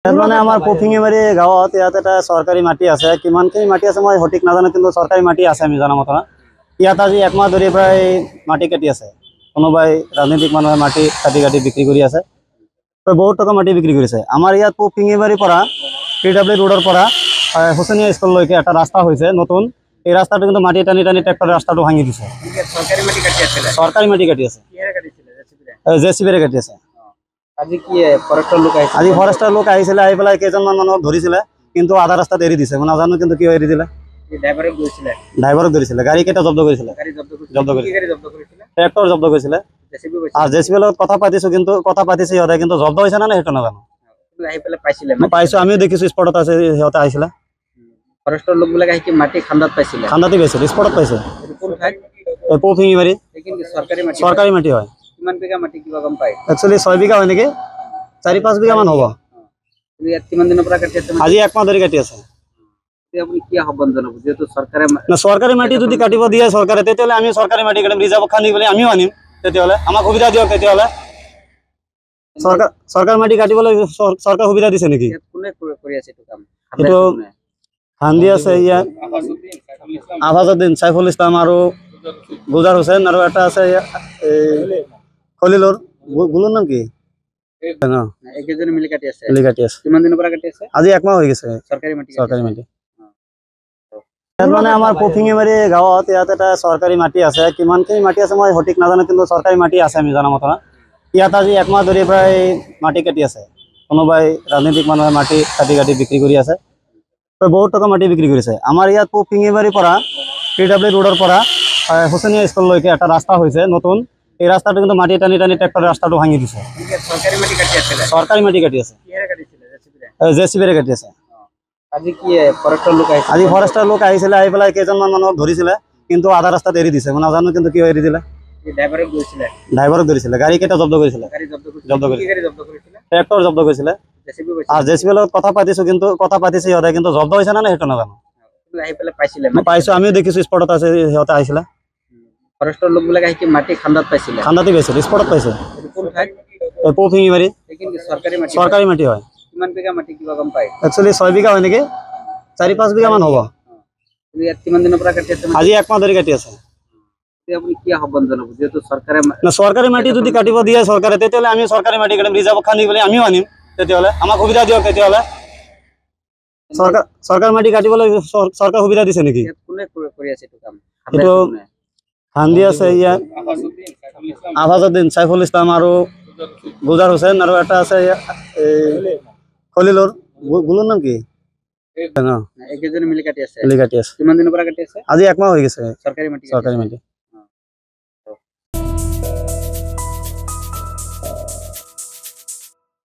মানে আমাৰ পফিঙিবাৰী গাঁৱত ইয়াত এটা চৰকাৰী মাটি আছে। কিমানখিনি মাটি আছে মই সঠিক নাজানো, কিন্তু চৰকাৰী মাটি আছে আমি জনা মতে। ইয়াত আজি একমাহ ধৰি প্ৰায় মাটি কাটি আছে। কোনোবাই ৰাজনৈতিক মানুহে মাটি কাটি কাটি বিক্ৰী কৰি আছে। বহুত টকা মাটি বিক্ৰী কৰিছে। আমাৰ ইয়াত পফিঙিবাৰীৰ পৰা PW ৰোডৰ পৰা হুচেনীয়া স্কুললৈকে এটা ৰাস্তা হৈছে নতুন। এই ৰাস্তাটো কিন্তু মাটি টানি টানি ট্ৰেক্টৰ ৰাস্তাটো ভাঙি দিছে। চৰকাৰী মাটি কাটি আছে, JCB-ৰে কাটি আছে। আজি কি ফৰেষ্টৰ লোক আহিছিল? আজি ফৰেষ্টৰ লোক আহিছিলে, আহি পেলাই কেইজনমান মানুহক ধৰিছিলে, কিন্তু আধা ৰাস্তাত এৰি দিছে। মই নাজানো কিন্তু কিয় এৰি দিলে। ড্ৰাইভাৰক ধৰিছিলে, গাড়ী কেইটা জব্দ কৰিছিলে। ট্ৰেক্টৰ জব্দ কৰিছিলে আৰু JCB-ৰ লগত কথা পাতিছো, কিন্তু কথা পাতিছে সিহঁতে, কিন্তু জব্দ হৈছে না সেইটো নাজানো। মই পাইছো, আমিও দেখিছো, স্পটত আছে, সিহঁতে আহিছিলে। ফৰেষ্টৰ লোকবিলাক আহি কি মাটি খান্দাত পাইছিলে? খান্দাতে পাইছিল, স্পটত পাইছে। পফিঙিবাৰী চৰকাৰী মাটি হয়। কিমান বিঘা মাটি কিবা গম পায়? একচুৱেলি 6 বিঘা হয় নেকি, 4-5 বিঘা মান হ'ব। ইয়াত কিমান দিনৰ পৰা কাটি আছে? আজি একমাহ ধৰি কাটি আছে। আপুনি কি আহ্বান জনাব? যেহেতু চৰকাৰী মাটি যদি কাটিব দিয়ে চৰকাৰে, তেতিয়াহ'লে আমি চৰকাৰী মাটি কাটিম, ৰিজাৰ্ভ খান্দি পেলাই আমিও আনিম। তেতিয়াহ'লে আমাক সুবিধা দিয়ক। তেতিয়াহ'লে চৰকাৰী মাটি কাটিবলৈ চৰকাৰ সুবিধা দিছে নেকি? কোনে কৰি আছে এইটো কাম? এইটো খান্দি আছে ইয়াত আফাজউদ্দিন, সাইফুল ইছলাম আৰু গুজাৰ হুছেইন, আৰু এটা আছে খলিলৰ। গুলৰ নাম কি? একেজনে মিলি কাটি আছে। কিমান দিনৰ পৰা কাটি আছে? আজি একমাহ হৈ গৈছে। চৰকাৰী মাটি মানে আমাৰ পফিঙিবাৰী গাঁৱত ইয়াত এটা চৰকাৰী মাটি আছে। কিমানখিনি মাটি আছে মই সঠিক নাজানো, কিন্তু চৰকাৰী মাটি আছে আমি জনা মতে। ইয়াত আজি একমাহ ধৰি প্ৰায় মাটি কাটি আছে। কোনোবাই ৰাজনৈতিক মানুহে মাটি কাটি কাটি বিক্ৰী কৰি আছে। বহুত টকা মাটি বিক্ৰী কৰিছে। আমাৰ ইয়াত পফিঙিবাৰীৰ পৰা PW ৰোডৰ পৰা হুচেনীয়া স্কুললৈকে এটা ৰাস্তা হৈছে নতুন। এই ৰাস্তাটো কিন্তু মাটি টানি টানি ট্ৰেক্টৰ ৰাস্তাটো ভাঙি দিছে। চৰকাৰী মাটি কাটি আছে, JCB-ৰে কাটি আছে। আজি কি ফৰেষ্টৰ লোক আহিছিল? আজি ফৰেষ্টৰ লোক আহিছিলে, আহি পেলাই কেইজনমান মানুহক ধৰিছিলে, কিন্তু আধা ৰাস্তাত এৰি দিছে। মই নাজানো কিন্তু কিয় এৰি দিলে। ড্ৰাইভাৰক ধৰিছিলে, গাড়ী কেইটা জব্দ কৰিছিলে। ট্ৰেক্টৰ জব্দ কৰিছিলে আৰু JCB-ৰ লগত কথা পাতিছো, কিন্তু কথা পাতিছে সিহঁতে, কিন্তু জব্দ হৈছে না সেইটো নাজানো। মই পাইছো, আমিও দেখিছো, স্পটত আছে, সিহঁতে আহিছিলে। ফৰেষ্টৰ লোকবিলাক আহি কি মাটি খান্দাত পাইছিলে? খান্দাতে পাইছিল, স্পটত পাইছে। পফিঙিবাৰী চৰকাৰী মাটি হয়। কিমান বিঘা মাটি কিবা গম পায়? একচুৱেলি 6 বিঘা হয় নেকি, 4-5 বিঘা মান হ'ব। ইয়াত কিমান দিনৰ পৰা কাটি আছে? আজি একমাহ ধৰি কাটি আছে। আপুনি কি আহ্বান জনাব? যেহেতু চৰকাৰী মাটি যদি কাটিব দিয়ে চৰকাৰে, তেতিয়াহ'লে আমি চৰকাৰী মাটি কাটিম, ৰিজাৰ্ভ খান্দি পেলাই আমিও আনিম। তেতিয়াহ'লে আমাক সুবিধা দিয়ক। তেতিয়াহ'লে চৰকাৰী মাটি কাটিবলৈ চৰকাৰ সুবিধা দিছে নেকি? কোনে কৰি আছে এইটো কাম? এইটো খান্দি আছে ইয়াত আফাজউদ্দিন, সাইফুল ইছলাম আৰু গুজাৰ হুছেইন, আৰু এটা আছে খলিলৰ। গুলৰ নাম কি? একেজনে মিলি কাটি আছে। কিমান দিনৰ পৰা কাটি আছে? আজি একমাহ হৈ গৈছে। চৰকাৰী মাটি